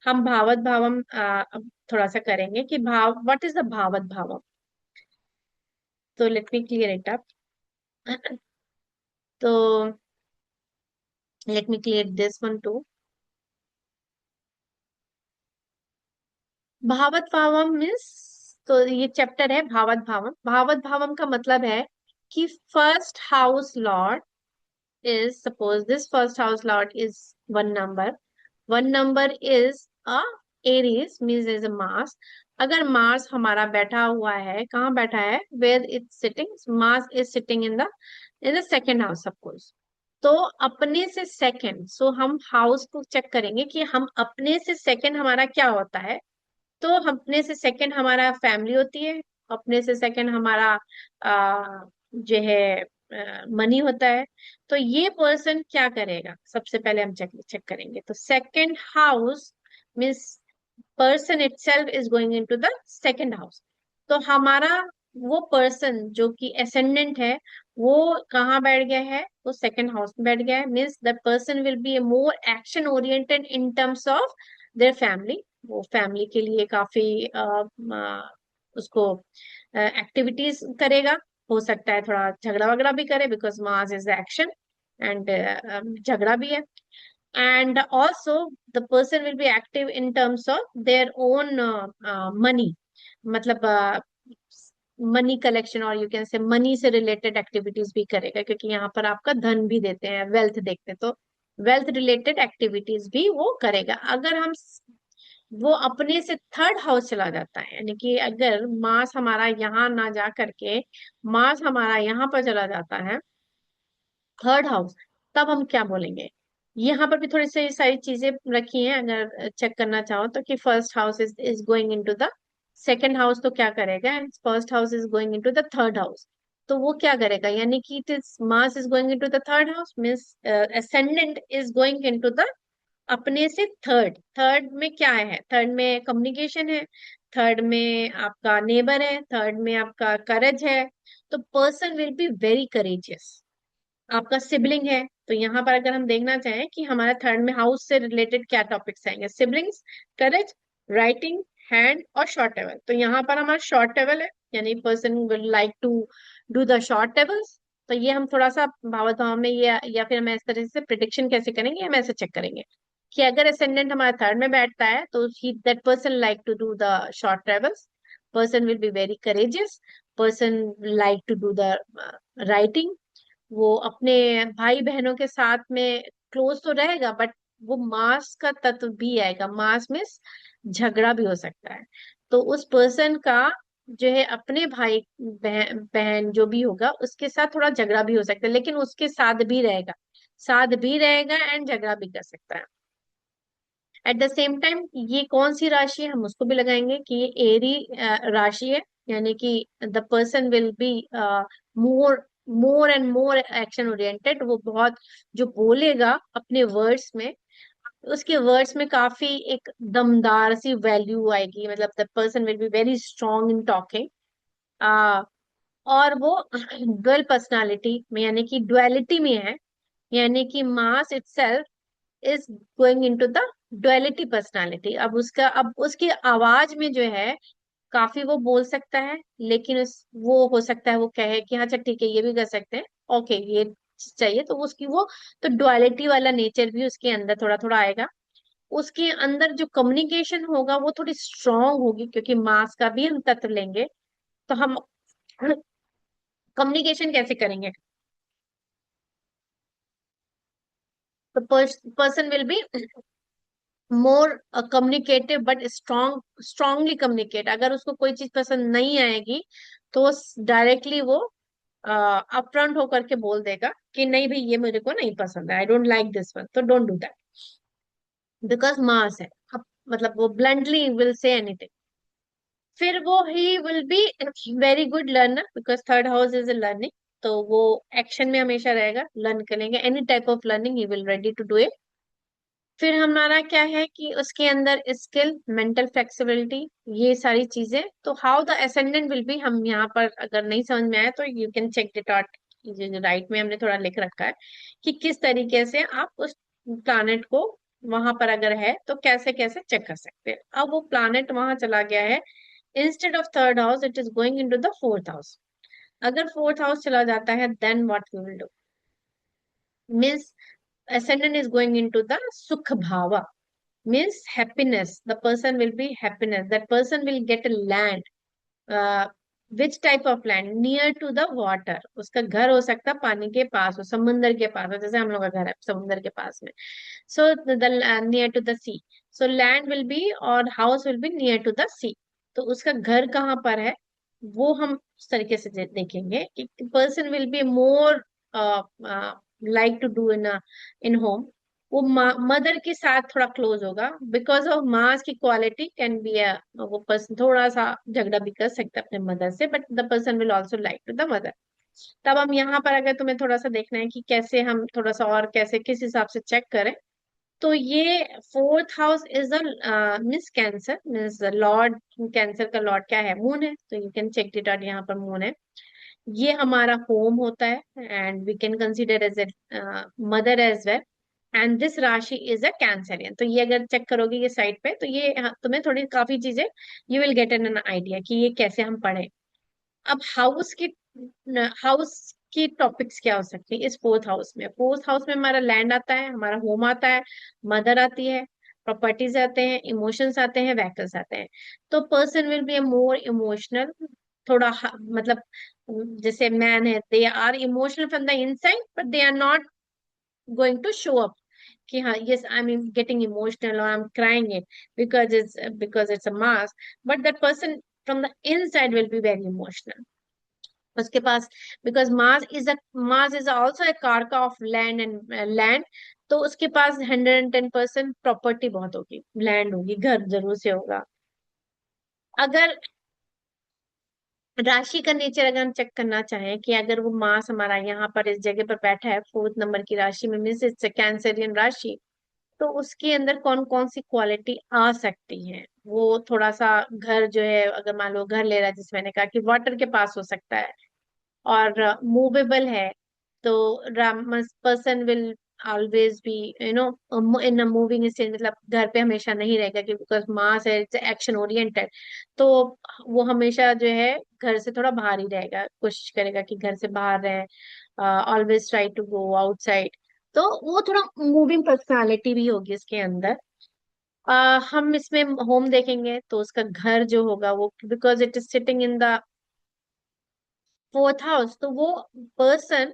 हम भावत भावम अब थोड़ा सा करेंगे कि भाव, व्हाट इज द भावत भावम। तो let me clear it up. तो let me clear this one too. भावत भावम मीन्स, तो ये चैप्टर है भावत भावम। भावत भावम का मतलब है कि first house Lord is, suppose this first house lord is one number is a Aries, means is a Mars। अगर मार्स हमारा बैठा हुआ है, कहाँ बैठा है, where it's sitting, Mars is sitting in the second house suppose। तो अपने से सेकंड, सो हम हाउस को चेक करेंगे कि हम अपने से सेकंड हमारा क्या होता है। तो अपने से सेकंड हमारा फैमिली होती है, अपने से सेकंड हमारा जो है मनी होता है। तो ये पर्सन क्या करेगा, सबसे पहले हम चेक चेक करेंगे। तो second house means person itself is going into the second house. तो हमारा वो पर्सन जो कि एसेंडेंट है, वो कहाँ बैठ गया है, वो सेकंड हाउस में बैठ गया है। Means the person will be more action oriented in terms of their family. वो फैमिली के लिए काफी उसको एक्टिविटीज करेगा। हो सकता है थोड़ा झगड़ा वगड़ा भी करे, because Mars is action and झगड़ा भी है। and also the person will be active in terms of their own money, मतलब मनी कलेक्शन, और यू कैन से मनी से रिलेटेड एक्टिविटीज भी करेगा, क्योंकि यहाँ पर आपका धन भी देते हैं, वेल्थ देखते हैं, तो वेल्थ रिलेटेड एक्टिविटीज भी वो करेगा। अगर हम वो अपने से थर्ड हाउस चला जाता है, यानी कि अगर मास हमारा यहाँ ना जा करके मास हमारा यहाँ पर चला जाता है, थर्ड हाउस, तब हम क्या बोलेंगे। यहाँ पर भी थोड़ी सी सारी चीजें रखी हैं, अगर चेक करना चाहो तो, कि first house is going into the second house, तो क्या करेगा, and first house is going into the third house, तो वो क्या करेगा। यानी कि it is Mars is going into the third house means ascendant is going into the अपने से थर्ड। थर्ड में क्या है, थर्ड में कम्युनिकेशन है, थर्ड में आपका नेबर है, थर्ड में आपका करेज है। तो person will be very courageous. आपका सिबलिंग है, तो यहाँ पर अगर हम देखना चाहें कि हमारा थर्ड में हाउस से रिलेटेड क्या टॉपिक्स आएंगे, सिबलिंग्स, करेज, राइटिंग, हैंड और शॉर्ट टेबल। तो यहाँ पर हमारा शॉर्ट टेबल है, यानी person will like to do the short tables. तो ये हम थोड़ा सा भावत भाव में, ये या फिर हम इस तरह से प्रिडिक्शन कैसे करेंगे, हम ऐसे चेक करेंगे कि अगर असेंडेंट हमारा थर्ड में बैठता है, तो he that person like to do the short travels, person will be very courageous, person like to do the writing. वो अपने भाई बहनों के साथ में क्लोज तो रहेगा, बट वो मास का तत्व भी आएगा। मास में झगड़ा भी हो सकता है। तो उस पर्सन का जो है अपने भाई बहन जो भी होगा उसके साथ थोड़ा झगड़ा भी हो सकता है, लेकिन उसके साथ भी रहेगा, साथ भी रहेगा एंड झगड़ा भी कर सकता है एट द सेम टाइम। ये कौन सी राशि है, हम उसको भी लगाएंगे कि ये एरी राशि है। यानी कि the person will be more more and more action oriented. वो बहुत जो बोलेगा अपने वर्ड्स में, उसके वर्ड्स में काफी एक दमदार सी वैल्यू आएगी, मतलब the person will be very strong in talking. और वो डुअल पर्सनालिटी में, यानी कि डुअलिटी में है। यानी कि Mars itself is going into the duality personality. अब उसकी आवाज में जो है काफी वो बोल सकता है, लेकिन वो हो सकता है वो कहे कि हाँ अच्छा ठीक है, ये भी कर सकते हैं, ओके ये चाहिए, तो उसकी वो, तो डुअलिटी वाला नेचर भी उसके अंदर थोड़ा थोड़ा आएगा। उसके अंदर जो कम्युनिकेशन होगा वो थोड़ी स्ट्रांग होगी, क्योंकि मास का भी हम तत्व लेंगे। तो हम कम्युनिकेशन कैसे करेंगे, तो person will be more communicative but strongly communicate. अगर उसको कोई चीज पसंद नहीं आएगी, तो डायरेक्टली वो अपफ्रंट होकर के बोल देगा कि नहीं भाई ये मेरे को नहीं पसंद है, I don't like this one, तो don't do that, because Mars है। मतलब वो ब्लंटली विल से एनीथिंग। फिर वो he will be very good learner, because third house is a learning. तो वो एक्शन में हमेशा रहेगा, लर्न करेंगे, any type of learning he will ready to do it. फिर हमारा क्या है कि उसके अंदर स्किल, मेंटल फ्लेक्सिबिलिटी, ये सारी चीजें। तो how the ascendant will be, हम यहाँ पर अगर नहीं समझ में आए तो you can check it out. Right में हमने थोड़ा लिख रखा है कि किस तरीके से आप उस प्लानेट को वहां पर अगर है तो कैसे कैसे चेक कर सकते हैं। अब वो प्लानेट वहां चला गया है, instead of third house it is going into the fourth house. अगर फोर्थ हाउस चला जाता है then what we will do, means ascendant is going into the sukha bhava, means happiness. The person will be happiness, that person will get a land, which type of land, near to the water, उसका घर हो सकता है पानी के पास हो, समुंदर के पास हो, जैसे हम लोग का घर है समुंदर के पास में। So the near to the sea, so land will be और house will be near to the sea. तो उसका घर कहाँ पर है वो हम इस तरीके से देखेंगे कि person will be more like to do in home, वो मदर के साथ थोड़ा क्लोज होगा, बिकॉज ऑफ मास की क्वालिटी कैन बी अ, वो पर्सन थोड़ा सा झगड़ा भी कर सकता है अपने मदर से, but the person will also like to the mother. तब हम यहाँ पर अगर तुम्हें थोड़ा सा देखना है कि कैसे हम थोड़ा सा और कैसे किस हिसाब से चेक करें, तो ये fourth house is a miss Cancer, means lord, Cancer का लॉर्ड क्या है, मून है, तो you can check it out, यहाँ पर मून है, ये हमारा होम होता है, and we can consider as a mother as well, and this rashi is a Cancerian. तो ये अगर चेक करोगे ये साइड पे, तो ये तुम्हें थोड़ी काफी चीजें you will get an idea कि ये कैसे हम पढ़े। अब हाउस की टॉपिक्स क्या हो सकती है इस फोर्थ हाउस में, फोर्थ हाउस में हमारा लैंड आता है, हमारा होम आता है, मदर आती है, प्रॉपर्टीज आते हैं, इमोशंस आते हैं, व्हीकल्स आते हैं। तो person will be more emotional, थोड़ा मतलब जैसे मैन है, they are emotional from the inside but they are not going to show up कि हाँ yes I am getting emotional और I am crying it because it's a Mars, but that person from the inside will be very emotional. उसके पास, because Mars is also a कारका of land and land, तो उसके पास 110% property बहुत होगी, land होगी, घर जरूर से होगा। अगर राशि का नेचर अगर हम चेक करना चाहें कि अगर वो मास हमारा यहाँ पर इस जगह पर बैठा है फोर्थ नंबर की राशि में, मीन्स इट्स कैंसरियन राशि, तो उसके अंदर कौन कौन सी क्वालिटी आ सकती है, वो थोड़ा सा घर जो है, अगर मान लो घर ले रहा है जिसमें मैंने कहा कि वाटर के पास हो सकता है और मूवेबल है, तो person will always B you know in a moving stage, मतलब घर पे हमेशा नहीं रहेगा कि बिकॉज मास है, इट्स एक्शन ओरिएंटेड, तो वो हमेशा जो है घर से थोड़ा बाहर ही रहेगा, कोशिश करेगा कि घर से बाहर रहे, always try to go outside. तो वो थोड़ा मूविंग पर्सनालिटी भी होगी इसके अंदर। हम इसमें होम देखेंगे तो उसका घर जो होगा वो, because it is sitting in the fourth house, तो वो पर्सन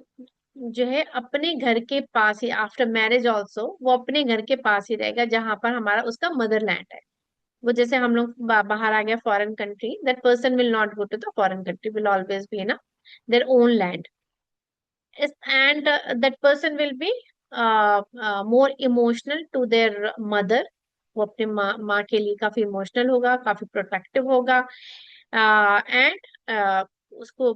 जो है अपने घर के पास ही, आफ्टर मैरिज ऑल्सो वो अपने घर के पास ही रहेगा जहां पर हमारा उसका मदरलैंड है। वो जैसे हम लोग बाहर आ गया foreign country, that person will not go to the foreign country, will always be in their own land, and that person will be more emotional to their mother, वो अपने माँ के लिए काफी इमोशनल होगा, काफी प्रोटेक्टिव होगा, एंड उसको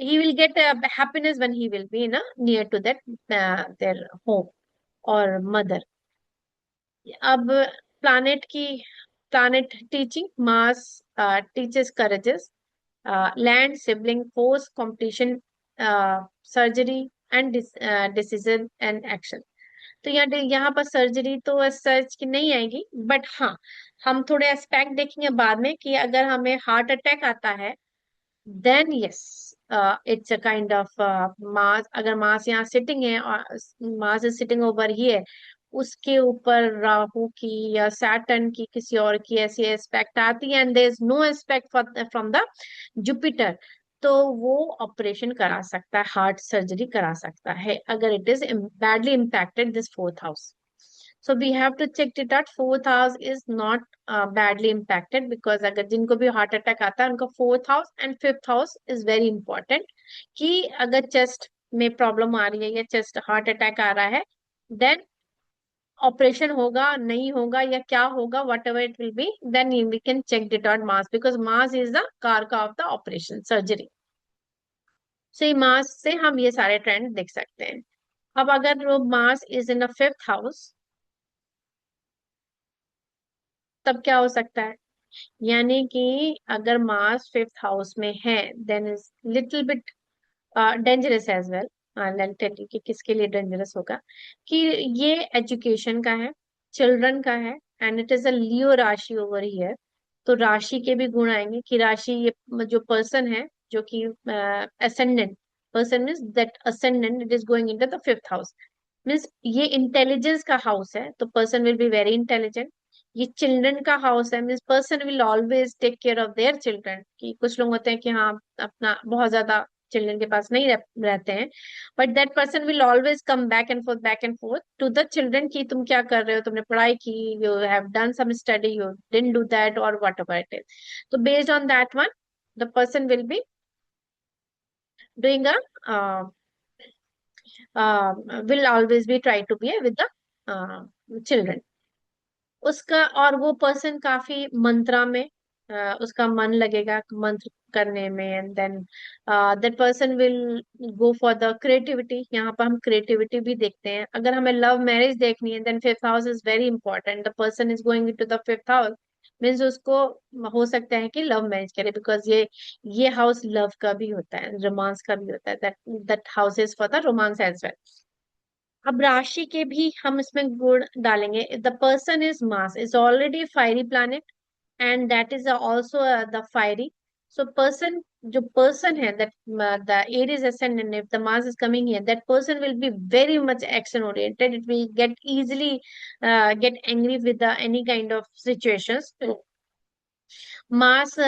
he will get happiness when he will be near to that their home or mother। अब planet की, planet teaching mass teaches courageous, land sibling force competition, surgery and decision and action। तो यहाँ पर surgery तो search की नहीं आएगी, but हाँ हम थोड़े एस्पेक्ट देखेंगे बाद में कि अगर हमें हार्ट अटैक आता है then yes, it's a kind of मास, अगर मास यहाँ सिटिंग है और mass is sitting over here, उसके ऊपर राहु की या सैटर्न की किसी और की ऐसी एस्पेक्ट आती है, and there is no aspect from the Jupiter, तो वो ऑपरेशन करा सकता है, हार्ट सर्जरी करा सकता है अगर it is badly impacted this fourth house. So we have to check it out. Fourth house is not badly impacted because अगर जिनको भी हार्ट अटैक आता है उनका fourth house and fifth house is very important, कि अगर chest में problem आ रही है या चेस्ट हार्ट अटैक आ रहा है, देन ऑपरेशन होगा नहीं होगा या क्या होगा, whatever it will be, then we can check it out Mars, because Mars is the karaka of the operation surgery. So ये मास से हम ये सारे ट्रेंड देख सकते हैं। अब अगर वो mass is in a fifth house, तब क्या हो सकता है, यानी कि अगर मार्स फिफ्थ हाउस में है then is little bit dangerous as well. कि किसके लिए डेंजरस होगा, कि ये एजुकेशन का है, चिल्ड्रन का है, एंड इट इज अ लियो राशि ओवर हियर। तो राशि के भी गुण आएंगे कि राशि, ये जो पर्सन है, जो कि ascendant person means that ascendant it is going into the fifth house, means ये इंटेलिजेंस का हाउस है, तो person will be very intelligent. ये चिल्ड्रन का हाउस है, means person will always take care of their children. कि कुछ लोग होते हैं कि हाँ, अपना बहुत ज्यादा चिल्ड्रन के पास नहीं रहते हैं, but that person will always come back and forth to the children कि तुम क्या कर रहे हो, तुमने पढ़ाई की, you have done some study, you didn't do that, और वट एवर इट इज। तो based on that one, the person will be doing a will always be try to be with the children। उसका, और वो person काफी मंत्रा में उसका मन लगेगा मंत्र करने में, and then that person will go for the creativity. यहाँ पर हम क्रिएटिविटी भी देखते हैं। अगर हमें लव मैरिज देखनी है, then fifth house is very important. The person is going to the fifth house, means उसको हो सकता है कि लव मैरिज करे, बिकॉज ये हाउस लव का भी होता है, रोमांस का भी होता है, that that house is for the romance as well. अब राशि के भी हम इसमें गुण डालेंगे। The person is Mars is already fiery planet, and that is also the fiery. So person, जो पर्सन है, that the Aries ascendant, if the Mars is coming here, that person will be very much action oriented, it will get easily get angry with the any kind of situations। मास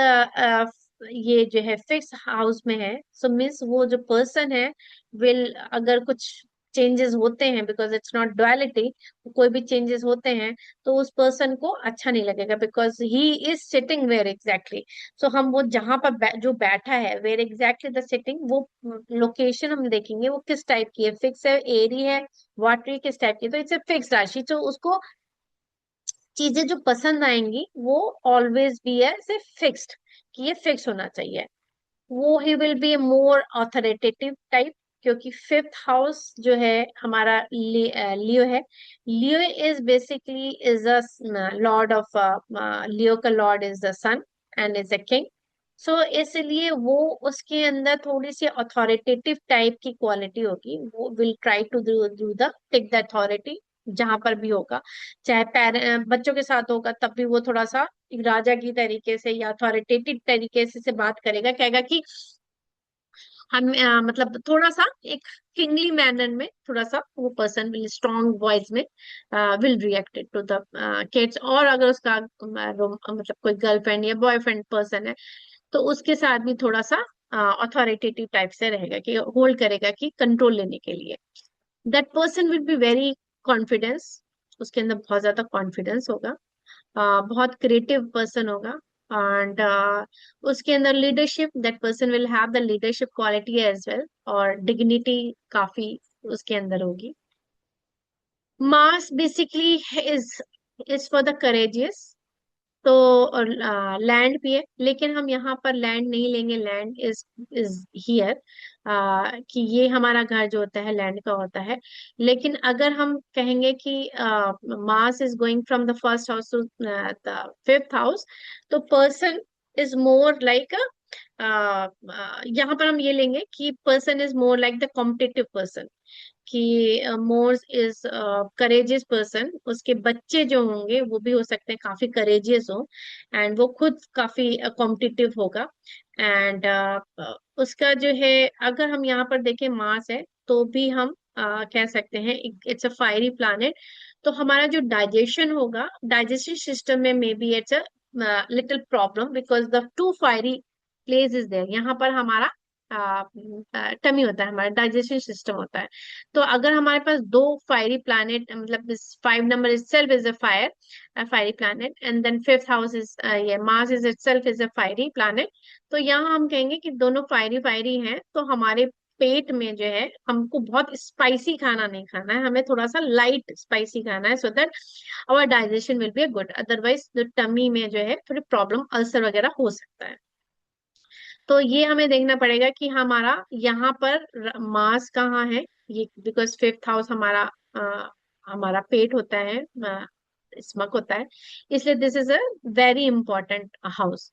ये जो है fix house में है, so means वो जो person है will, अगर कुछ चेंजेस होते हैं, बिकॉज इट्स नॉट डुअलिटी, कोई भी चेंजेस होते हैं तो उस पर्सन को अच्छा नहीं लगेगा, because he is sitting where exactly. So हम वो जहां पर जो बैठा है, वेयर एग्जैक्टली द सिटिंग, वो लोकेशन हम देखेंगे वो किस टाइप की है, फिक्स है, एरी है, वाटरी, किस टाइप की। तो इट्स ए फिक्स राशि, तो उसको चीजें जो पसंद आएंगी वो ऑलवेज बी है फिक्स्ड, कि ये फिक्स होना चाहिए। वो he will be more authoritative type, क्योंकि फिफ्थ हाउस जो है हमारा लियो है। Leo is basically is a lord of, Leo का lord is the sun and is a king. So इसलिए वो, उसके अंदर थोड़ी सी अथॉरिटेटिव टाइप की क्वालिटी होगी, वो will try to do the take the authority जहां पर भी होगा। चाहे बच्चों के साथ होगा तब भी वो थोड़ा सा एक राजा की तरीके से या अथॉरिटेटिव तरीके से बात करेगा, कहेगा कि हम मतलब थोड़ा सा एक किंगली मैनर में, थोड़ा सा वो पर्सन विल स्ट्रॉन्ग वॉइस में will reacted to the kids. और अगर उसका मतलब कोई गर्लफ्रेंड या बॉयफ्रेंड पर्सन है, तो उसके साथ भी थोड़ा सा अथॉरिटेटिव टाइप से रहेगा, कि होल्ड करेगा कि कंट्रोल लेने के लिए। That person will be very confidence, उसके अंदर बहुत ज्यादा कॉन्फिडेंस होगा, बहुत क्रिएटिव पर्सन होगा। एंड उसके अंदर leadership, that person will have the leadership quality as well, और डिग्निटी काफी उसके अंदर होगी। Mars basically is for the courageous. तो लैंड भी है, लेकिन हम यहाँ पर लैंड नहीं लेंगे, लैंड इज हियर, कि ये हमारा घर जो होता है लैंड का होता है। लेकिन अगर हम कहेंगे कि Mars is going from the first house to the fifth house, तो पर्सन इज मोर लाइक, यहाँ पर हम ये लेंगे कि person is more like the competitive person, कि मोर इज करेजियस पर्सन। उसके बच्चे जो होंगे वो भी हो सकते हैं काफी करेजियस हो, एंड वो खुद काफी कॉम्पिटिटिव होगा। एंड उसका जो है, अगर हम यहाँ पर देखें मास है, तो भी हम कह सकते हैं इट्स अ फायरी प्लैनेट। तो हमारा जो डाइजेशन होगा, डाइजेस्टिव सिस्टम में may be it's a little problem, because the two fiery place is there. यहाँ पर हमारा टमी होता है, हमारा डाइजेशन सिस्टम होता है। तो अगर हमारे पास दो फायरी प्लैनेट, मतलब five number itself is a fiery planet, and then fifth house is, ये Mars is itself is a fiery planet. तो यहाँ हम कहेंगे कि दोनों फायरी फायरी हैं, तो हमारे पेट में जो है हमको बहुत स्पाइसी खाना नहीं खाना है, हमें थोड़ा सा लाइट स्पाइसी खाना है, so that our digestion will be good. Otherwise tummy में जो है थोड़ी प्रॉब्लम, अल्सर वगैरह हो सकता है। तो ये हमें देखना पड़ेगा कि हमारा यहाँ पर मास कहाँ है, ये बिकॉज फिफ्थ हाउस हमारा हमारा पेट होता है, स्मक होता है, इसलिए this is a very important house.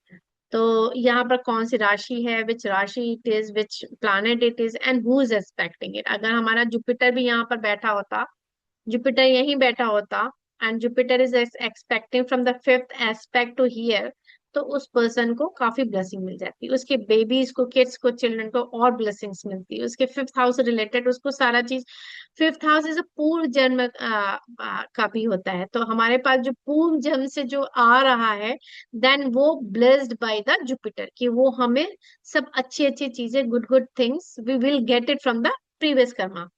तो यहाँ पर कौन सी राशि है, विच राशि it is, which planet it is, and who is expecting it. अगर हमारा जुपिटर भी यहाँ पर बैठा होता, जुपिटर यहीं बैठा होता, and Jupiter is expecting from the fifth aspect to here, तो उस पर्सन को काफी ब्लेसिंग मिल जाती है, उसके बेबीज को, किड्स को, चिल्ड्रन को और ब्लेसिंग्स मिलती है, उसके फिफ्थ हाउस से रिलेटेड उसको सारा चीज। फिफ्थ हाउस इज अ पूर्व जन्म का भी होता है, तो हमारे पास जो पूर्व जन्म से जो आ रहा है, देन वो ब्लेस्ड बाय द जुपिटर, कि वो हमें सब अच्छी अच्छी चीजें, good good things we will get it from the previous karma.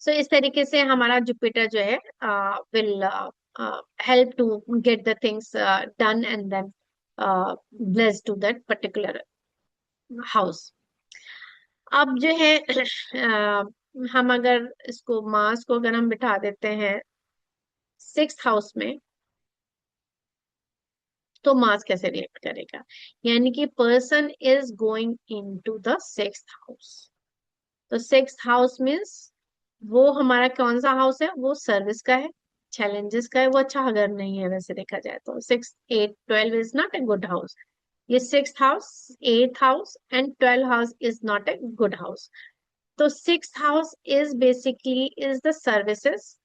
सो इस तरीके से हमारा जुपिटर जो है will help to get the things done and then blessed to that particular house। अब जो है हम अगर इसको मास को अगर हम बिठा देते हैं सिक्स्थ हाउस में, तो मास कैसे रिएक्ट करेगा, यानी कि person is going into the sixth house. तो सिक्स्थ हाउस मीन्स वो हमारा कौन सा हाउस है, वो सर्विस का है, चैलेंजेस का है, वो अच्छा अगर नहीं है वैसे देखा जाए तो। 6, 8, 12 is not a good house. ये sixth house, eighth house and 12 house is not a good house. तो sixth house is basically is the services,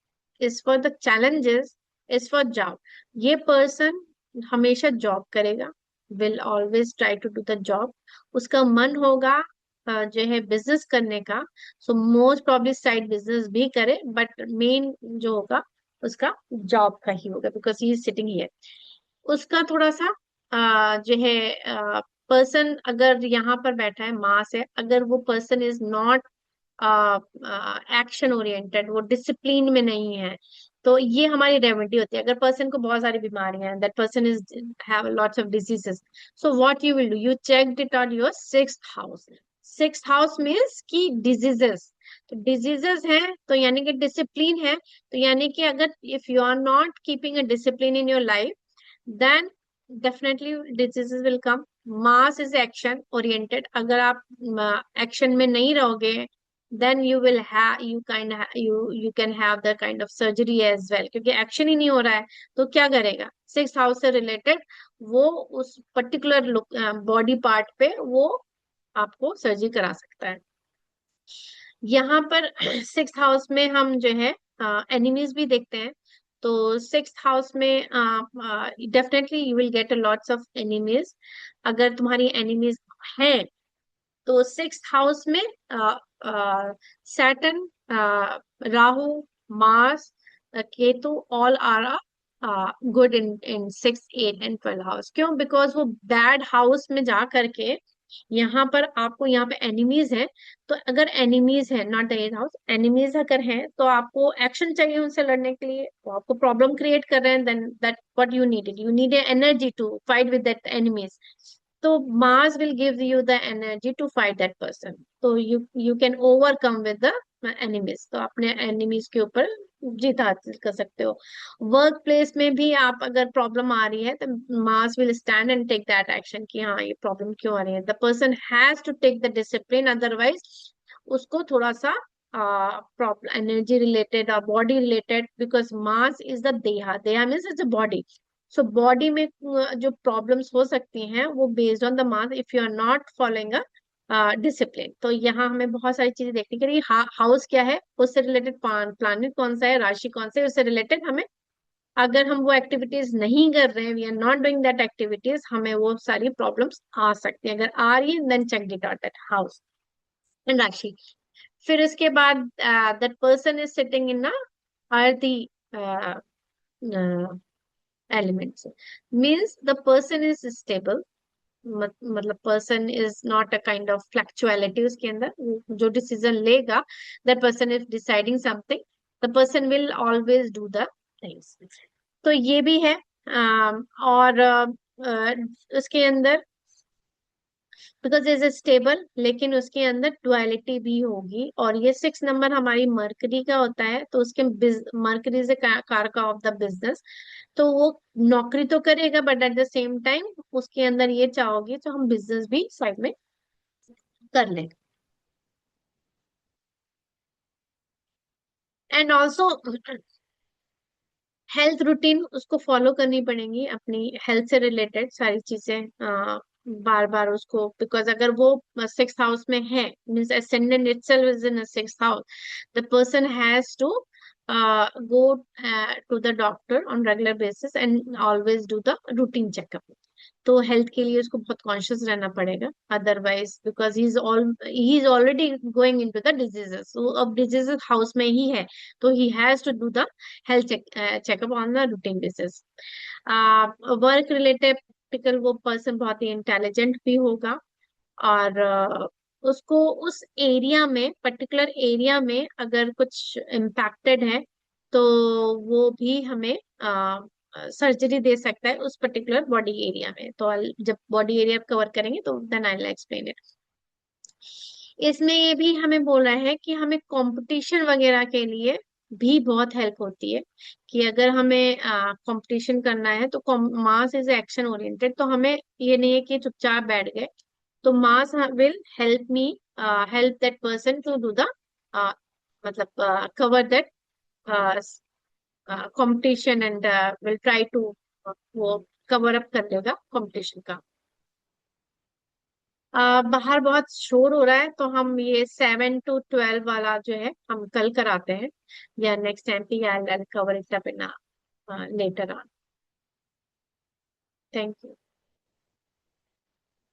is for the challenges, is for job. ये पर्सन हमेशा job करेगा, will always try to do the job. उसका मन होगा जो है business करने का, so most probably side business भी करे, बट मेन जो होगा उसका जॉब का ही होगा, because he is sitting here. उसका थोड़ा सा जो है पर्सन अगर यहाँ पर बैठा है, मास है, अगर वो person is not action oriented, वो डिसिप्लिन में नहीं है, तो ये हमारी रेमेडी होती है। अगर पर्सन को बहुत सारी बीमारियां हैं, that person is have lots of diseases, so what you will do, you check it on your sixth house. Sixth house means की डिजीजेस, तो डिजीजेस है तो यानी कि डिसिप्लिन है, तो यानी कि अगर if you are not keeping a discipline in your life, then definitely diseases will come। Mars is action oriented, अगर आप एक्शन में नहीं रहोगे, then you will have you can have the kind of surgery as well, क्योंकि action ही नहीं हो रहा है तो क्या करेगा। सिक्स हाउस से रिलेटेड वो उस पर्टिकुलर बॉडी पार्ट पे वो आपको सर्जरी करा सकता है। यहाँ पर सिक्स हाउस में हम जो है एनिमीज भी देखते हैं। तो सिक्स हाउस में definitely you will get a lots of enemies. अगर तुम्हारी एनिमीज हैं तो सिक्स हाउस में Saturn, Rahu, Mars, Ketu all are good in in 6, 8 and 12 house. क्यों? बिकॉज वो बैड हाउस में जा करके यहाँ पर आपको यहाँ पे एनिमीज है, तो अगर एनिमीज है, not the eight house, enemies अगर है तो आपको एक्शन चाहिए उनसे लड़ने के लिए, वो आपको प्रॉब्लम क्रिएट कर रहे हैं, then that what you needed, you need energy to fight with that enemies. तो Mars will give you the energy to fight that person, तो you can overcome with the enemies, तो अपने enemies के ऊपर जीत हासिल कर सकते हो। वर्क प्लेस में भी आप अगर प्रॉब्लम आ रही है तो Mars will stand and take that action कि हाँ ये प्रॉब्लम क्यों आ रही है, the person has to take the discipline, otherwise उसको थोड़ा सा प्रॉब्लम एनर्जी रिलेटेड और body related, because Mars is the deha, deha means is the body. So body में जो प्रॉब्लम्स हो सकती हैं वो based on the Mars, if you are not following a discipline. तो यहाँ हमें बहुत सारी चीजें देखने के लिए, हाउस क्या है, उससे रिलेटेड प्लानिट कौन सा है, राशि कौन सा है, उससे रिलेटेड हमें, अगर हम वो एक्टिविटीज नहीं कर रहे हैं, we are not doing that activities, हमें वो सारी प्रॉब्लम्स आ सकती हैं। अगर आ रही है then check it out that house and राशि। फिर इसके बाद that person is sitting in earthy elements, means the person is stable, मतलब person is not a kind of fluctuality उसके अंदर, जो डिसीजन लेगा, that person is deciding something, the person will always do the things. तो ये भी है। और उसके अंदर बिकॉज इज स्टेबल, लेकिन उसके अंदर डुअलिटी भी होगी, और ये 6 नंबर हमारी मरकरी का होता है, तो उसके मरकरी से कारका ऑफ द बिजनेस, तो वो नौकरी तो करेगा but at the same time उसके अंदर ये चाहोगे तो हम बिजनेस भी साइड में कर लें। एंड ऑल्सो हेल्थ रूटीन उसको फॉलो करनी पड़ेगी, अपनी हेल्थ से रिलेटेड सारी चीजें बार बार उसको, बिकॉज अगर वो सिक्स हाउस में है, means ascendant itself is in a sixth house, the person has to go to the doctor on regular basis and always do the routine checkup. तो हेल्थ के लिए उसको बहुत कॉन्शियस रहना पड़ेगा, otherwise because he is already going into the diseases, तो अब diseases house में ही है, तो he has to do the health checkup on the routine basis. Work related वो पर्सन बहुत ही इंटेलिजेंट भी होगा, और उसको उस एरिया में, पर्टिकुलर एरिया में अगर कुछ इम्पैक्टेड है तो वो भी हमें सर्जरी दे सकता है उस पर्टिकुलर बॉडी एरिया में। तो जब बॉडी एरिया कवर करेंगे तो then I will explain it. इसमें ये भी हमें बोल रहा है कि हमें कंपटीशन वगैरह के लिए भी बहुत हेल्प होती है, कि अगर हमें कंपटीशन करना है तो मास इज एक्शन ओरिएंटेड, तो हमें ये नहीं है कि चुपचाप बैठ गए, तो mass will help me, help that person to do the, मतलब cover that competition and will try to, वो कवर अप कर लेगा कंपटीशन का। बाहर बहुत शोर हो रहा है, तो हम ये 7 to 12 वाला जो है हम कल कराते हैं, या नेक्स्ट टाइम पे, या cover it up in later on. Thank you.